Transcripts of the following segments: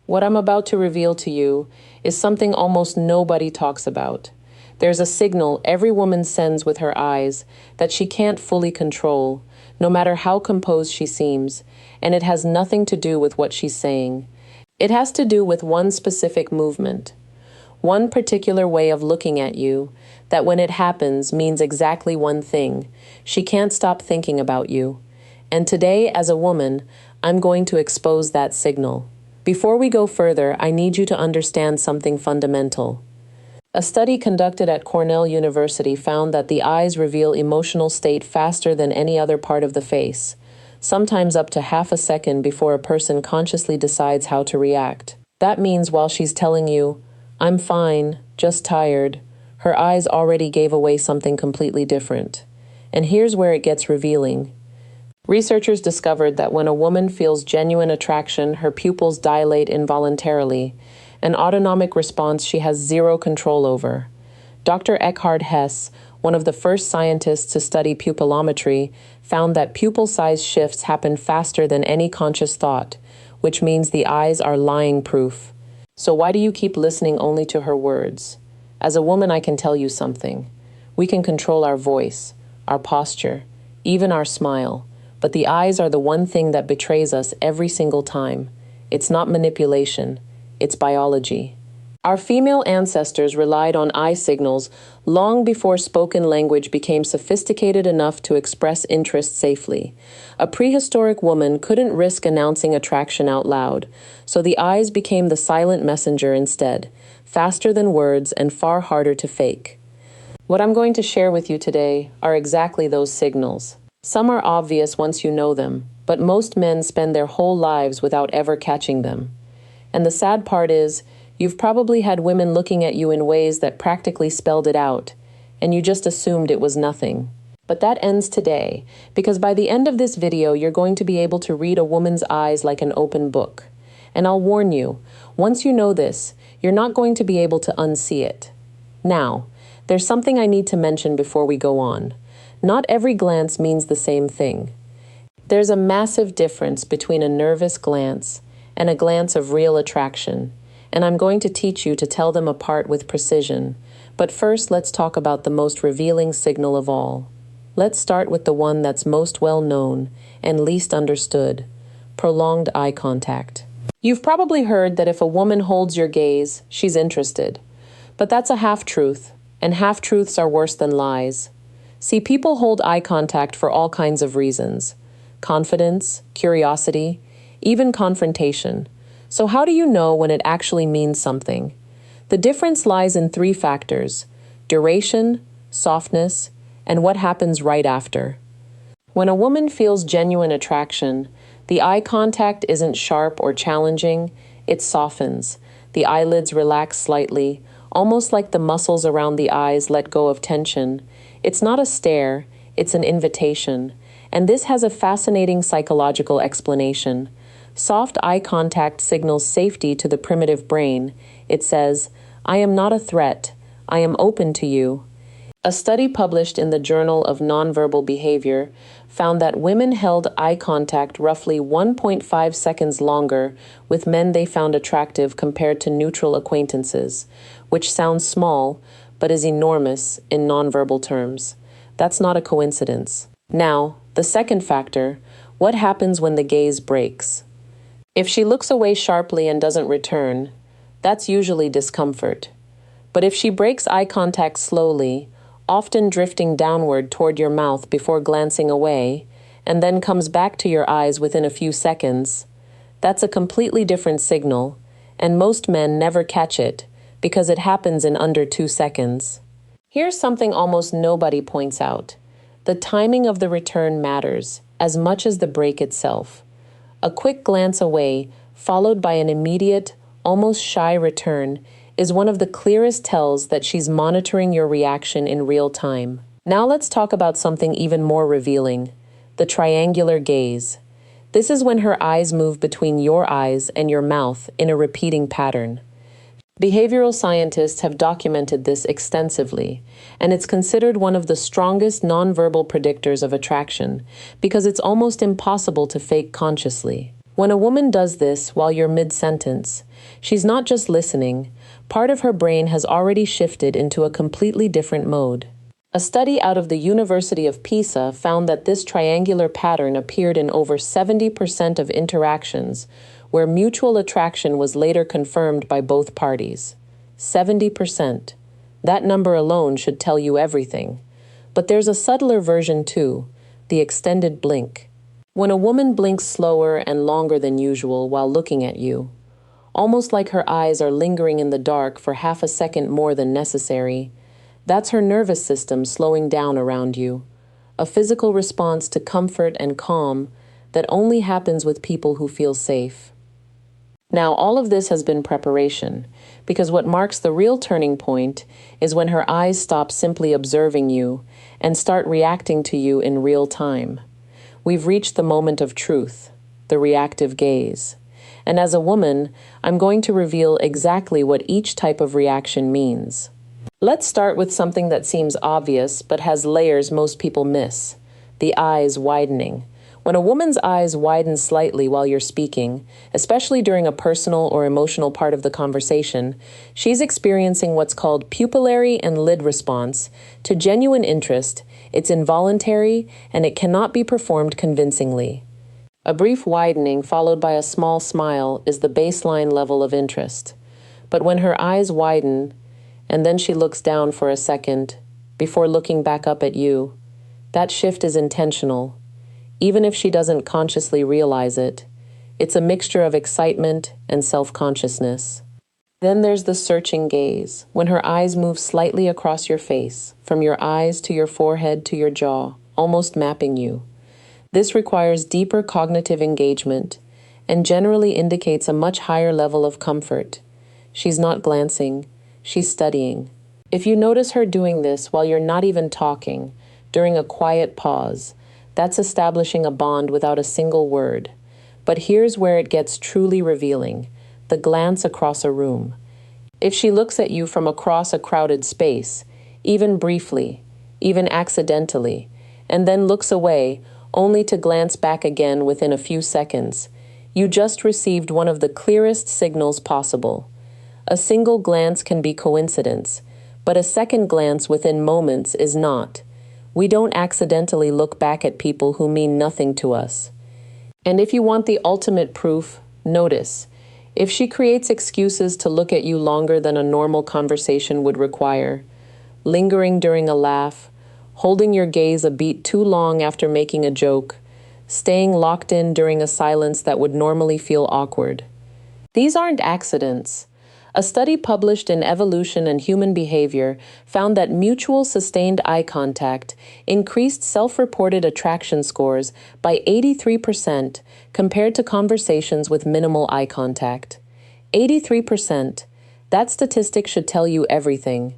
What I'm about to reveal to you is something almost nobody talks about. There's a signal every woman sends with her eyes that she can't fully control, no matter how composed she seems, and it has nothing to do with what she's saying. It has to do with one specific movement, one particular way of looking at you, that when it happens means exactly one thing. She can't stop thinking about you. And today, as a woman, I'm going to expose that signal. Before we go further, I need you to understand something fundamental. A study conducted at Cornell University found that the eyes reveal emotional state faster than any other part of the face, sometimes up to half a second before a person consciously decides how to react. That means while she's telling you, "I'm fine, just tired," her eyes already gave away something completely different. And here's where it gets revealing. Researchers discovered that when a woman feels genuine attraction, her pupils dilate involuntarily, an autonomic response she has zero control over. Dr. Eckhard Hess, one of the first scientists to study pupillometry, found that pupil size shifts happen faster than any conscious thought, which means the eyes are lying proof. So why do you keep listening only to her words? As a woman, I can tell you something. We can control our voice, our posture, even our smile. But the eyes are the one thing that betrays us every single time. It's not manipulation, it's biology. Our female ancestors relied on eye signals long before spoken language became sophisticated enough to express interest safely. A prehistoric woman couldn't risk announcing attraction out loud, so the eyes became the silent messenger instead, faster than words and far harder to fake. What I'm going to share with you today are exactly those signals. Some are obvious once you know them, but most men spend their whole lives without ever catching them. And the sad part is, you've probably had women looking at you in ways that practically spelled it out, and you just assumed it was nothing. But that ends today, because by the end of this video, you're going to be able to read a woman's eyes like an open book. And I'll warn you, once you know this, you're not going to be able to unsee it. Now, there's something I need to mention before we go on. Not every glance means the same thing. There's a massive difference between a nervous glance and a glance of real attraction, and I'm going to teach you to tell them apart with precision. But first, let's talk about the most revealing signal of all. Let's start with the one that's most well known and least understood: prolonged eye contact. You've probably heard that if a woman holds your gaze, she's interested. But that's a half-truth, and half-truths are worse than lies. See, people hold eye contact for all kinds of reasons: confidence, curiosity, even confrontation. So how do you know when it actually means something? The difference lies in three factors: duration, softness, and what happens right after. When a woman feels genuine attraction, the eye contact isn't sharp or challenging, it softens. The eyelids relax slightly, almost like the muscles around the eyes let go of tension. It's not a stare, it's an invitation. And this has a fascinating psychological explanation. Soft eye contact signals safety to the primitive brain. It says, "I am not a threat. I am open to you." A study published in the Journal of Nonverbal Behavior found that women held eye contact roughly 1.5 seconds longer with men they found attractive compared to neutral acquaintances, which sounds small, but is enormous in nonverbal terms. That's not a coincidence. Now, the second factor: what happens when the gaze breaks? If she looks away sharply and doesn't return, that's usually discomfort. But if she breaks eye contact slowly, often drifting downward toward your mouth before glancing away, and then comes back to your eyes within a few seconds, that's a completely different signal, and most men never catch it because it happens in under 2 seconds. Here's something almost nobody points out. The timing of the return matters as much as the break itself. A quick glance away, followed by an immediate, almost shy return, is one of the clearest tells that she's monitoring your reaction in real time. Now let's talk about something even more revealing: the triangular gaze. This is when her eyes move between your eyes and your mouth in a repeating pattern. Behavioral scientists have documented this extensively, and it's considered one of the strongest nonverbal predictors of attraction because it's almost impossible to fake consciously. When a woman does this while you're mid-sentence, she's not just listening, part of her brain has already shifted into a completely different mode. A study out of the University of Pisa found that this triangular pattern appeared in over 70% of interactions, where mutual attraction was later confirmed by both parties. 70%. That number alone should tell you everything. But there's a subtler version too, the extended blink. When a woman blinks slower and longer than usual while looking at you, almost like her eyes are lingering in the dark for half a second more than necessary, that's her nervous system slowing down around you, a physical response to comfort and calm that only happens with people who feel safe. Now, all of this has been preparation, because what marks the real turning point is when her eyes stop simply observing you and start reacting to you in real time. We've reached the moment of truth, the reactive gaze. And as a woman, I'm going to reveal exactly what each type of reaction means. Let's start with something that seems obvious but has layers most people miss: the eyes widening. When a woman's eyes widen slightly while you're speaking, especially during a personal or emotional part of the conversation, she's experiencing what's called pupillary and lid response to genuine interest. It's involuntary, and it cannot be performed convincingly. A brief widening followed by a small smile is the baseline level of interest. But when her eyes widen, and then she looks down for a second, before looking back up at you, that shift is intentional. Even if she doesn't consciously realize it, it's a mixture of excitement and self-consciousness. Then there's the searching gaze, when her eyes move slightly across your face, from your eyes to your forehead to your jaw, almost mapping you. This requires deeper cognitive engagement and generally indicates a much higher level of comfort. She's not glancing, she's studying. If you notice her doing this while you're not even talking, during a quiet pause, that's establishing a bond without a single word. But here's where it gets truly revealing: the glance across a room. If she looks at you from across a crowded space, even briefly, even accidentally, and then looks away, only to glance back again within a few seconds, you just received one of the clearest signals possible. A single glance can be coincidence, but a second glance within moments is not. We don't accidentally look back at people who mean nothing to us. And if you want the ultimate proof, notice. If she creates excuses to look at you longer than a normal conversation would require, lingering during a laugh, holding your gaze a beat too long after making a joke, staying locked in during a silence that would normally feel awkward. These aren't accidents. A study published in Evolution and Human Behavior found that mutual sustained eye contact increased self-reported attraction scores by 83% compared to conversations with minimal eye contact. 83%. That statistic should tell you everything.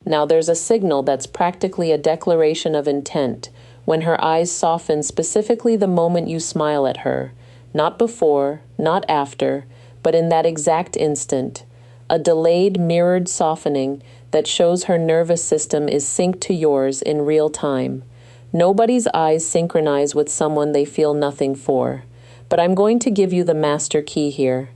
Now there's a signal that's practically a declaration of intent when her eyes soften specifically the moment you smile at her. Not before, not after, but in that exact instant. A delayed, mirrored softening that shows her nervous system is synced to yours in real time. Nobody's eyes synchronize with someone they feel nothing for. But I'm going to give you the master key here.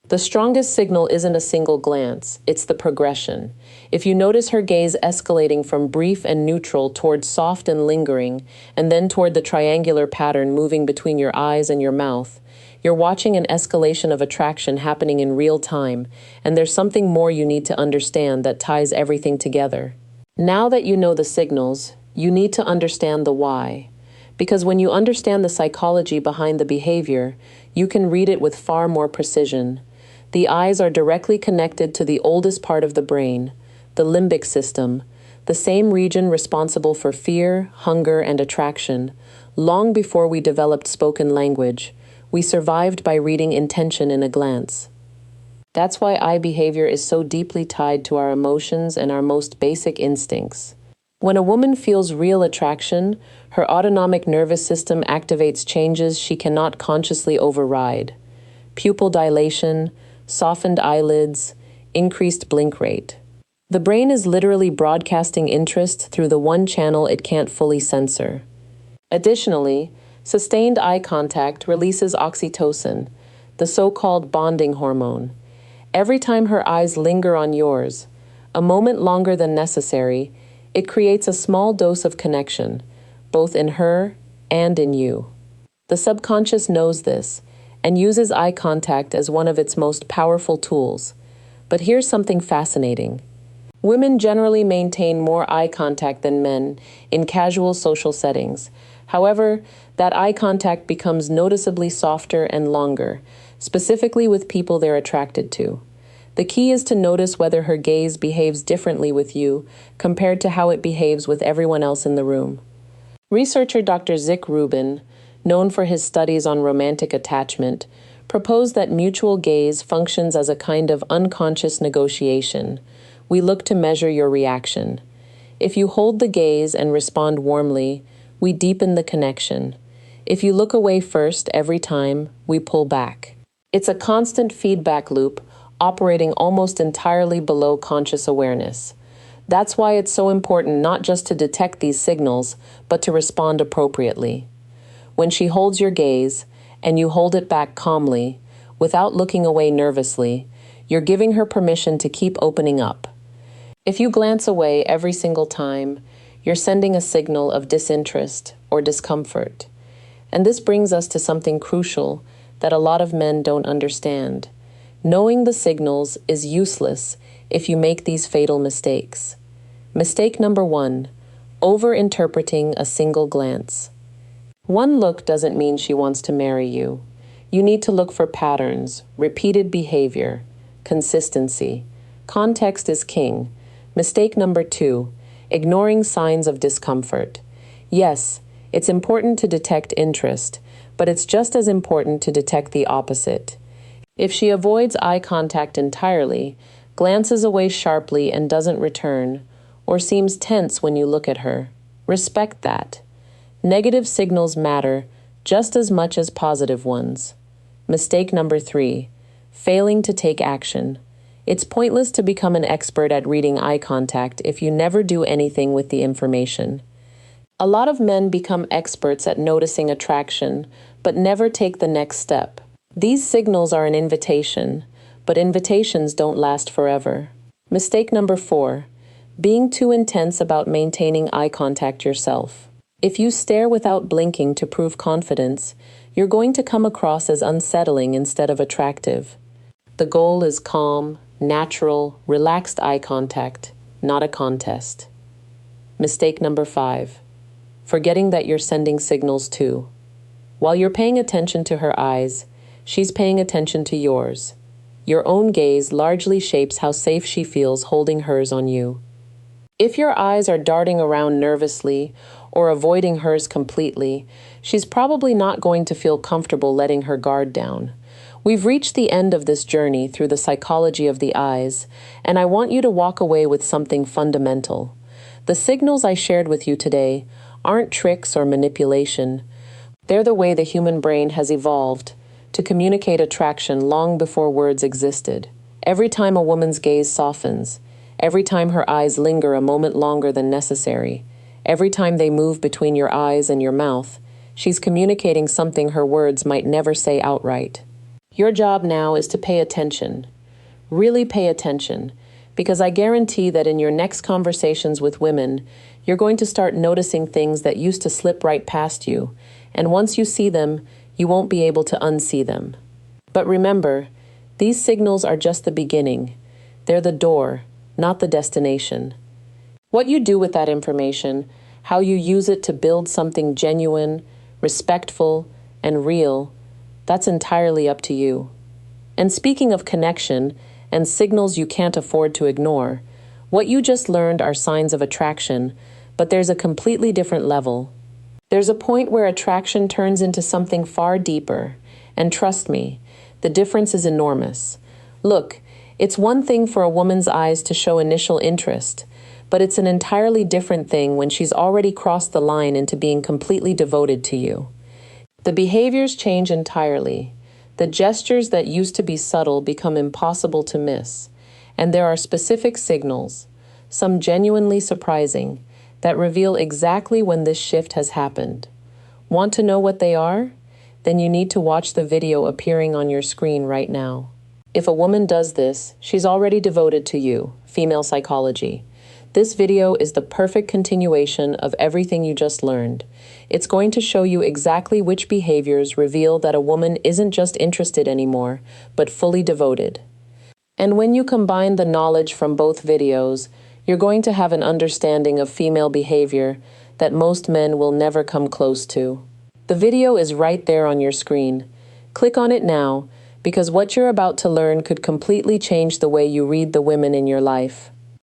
The strongest signal isn't a single glance, it's the progression. If you notice her gaze escalating from brief and neutral toward soft and lingering, and then toward the triangular pattern moving between your eyes and your mouth, you're watching an escalation of attraction happening in real time, and there's something more you need to understand that ties everything together. Now that you know the signals, you need to understand the why. Because when you understand the psychology behind the behavior, you can read it with far more precision. The eyes are directly connected to the oldest part of the brain, the limbic system, the same region responsible for fear, hunger, and attraction. Long before we developed spoken language, we survived by reading intention in a glance. That's why eye behavior is so deeply tied to our emotions and our most basic instincts. When a woman feels real attraction, her autonomic nervous system activates changes she cannot consciously override. Pupil dilation, softened eyelids, increased blink rate. The brain is literally broadcasting interest through the one channel it can't fully censor. Additionally, Sustained eye contact releases oxytocin, the so-called bonding hormone. Every time her eyes linger on yours, a moment longer than necessary, it creates a small dose of connection, both in her and in you. The subconscious knows this and uses eye contact as one of its most powerful tools. But here's something fascinating. Women generally maintain more eye contact than men in casual social settings. However, that eye contact becomes noticeably softer and longer, specifically with people they're attracted to. The key is to notice whether her gaze behaves differently with you compared to how it behaves with everyone else in the room. Researcher Dr. Zick Rubin, known for his studies on romantic attachment, proposed that mutual gaze functions as a kind of unconscious negotiation. We look to measure your reaction. If you hold the gaze and respond warmly, we deepen the connection. If you look away first every time, we pull back. It's a constant feedback loop, operating almost entirely below conscious awareness. That's why it's so important not just to detect these signals, but to respond appropriately. When she holds your gaze, and you hold it back calmly, without looking away nervously, you're giving her permission to keep opening up. If you glance away every single time, you're sending a signal of disinterest or discomfort. And this brings us to something crucial that a lot of men don't understand. Knowing the signals is useless if you make these fatal mistakes. Mistake number 1, over-interpreting a single glance. One look doesn't mean she wants to marry you. You need to look for patterns, repeated behavior, consistency. Context is king. Mistake number 2, ignoring signs of discomfort. Yes, it's important to detect interest, but it's just as important to detect the opposite. If she avoids eye contact entirely, glances away sharply and doesn't return, or seems tense when you look at her, respect that. Negative signals matter just as much as positive ones. Mistake number 3, failing to take action. It's pointless to become an expert at reading eye contact if you never do anything with the information. A lot of men become experts at noticing attraction, but never take the next step. These signals are an invitation, but invitations don't last forever. Mistake number 4, being too intense about maintaining eye contact yourself. If you stare without blinking to prove confidence, you're going to come across as unsettling instead of attractive. The goal is calm, natural, relaxed eye contact, not a contest. Mistake number 5, forgetting that you're sending signals too. While you're paying attention to her eyes, she's paying attention to yours. Your own gaze largely shapes how safe she feels holding hers on you. If your eyes are darting around nervously or avoiding hers completely, she's probably not going to feel comfortable letting her guard down. We've reached the end of this journey through the psychology of the eyes, and I want you to walk away with something fundamental. The signals I shared with you today aren't tricks or manipulation. They're the way the human brain has evolved to communicate attraction long before words existed. Every time a woman's gaze softens, every time her eyes linger a moment longer than necessary, every time they move between your eyes and your mouth, she's communicating something her words might never say outright. Your job now is to pay attention. Really pay attention, because I guarantee that in your next conversations with women, you're going to start noticing things that used to slip right past you, and once you see them, you won't be able to unsee them. But remember, these signals are just the beginning. They're the door, not the destination. What you do with that information, how you use it to build something genuine, respectful, and real, that's entirely up to you. And speaking of connection and signals you can't afford to ignore, what you just learned are signs of attraction, but there's a completely different level. There's a point where attraction turns into something far deeper, and trust me, the difference is enormous. Look, it's one thing for a woman's eyes to show initial interest, but it's an entirely different thing when she's already crossed the line into being completely devoted to you. The behaviors change entirely. The gestures that used to be subtle become impossible to miss, and there are specific signals, some genuinely surprising, that reveal exactly when this shift has happened. Want to know what they are? Then you need to watch the video appearing on your screen right now. If a woman does this, she's already devoted to you, female psychology. This video is the perfect continuation of everything you just learned. It's going to show you exactly which behaviors reveal that a woman isn't just interested anymore, but fully devoted. And when you combine the knowledge from both videos, you're going to have an understanding of female behavior that most men will never come close to. The video is right there on your screen. Click on it now, because what you're about to learn could completely change the way you read the women in your life.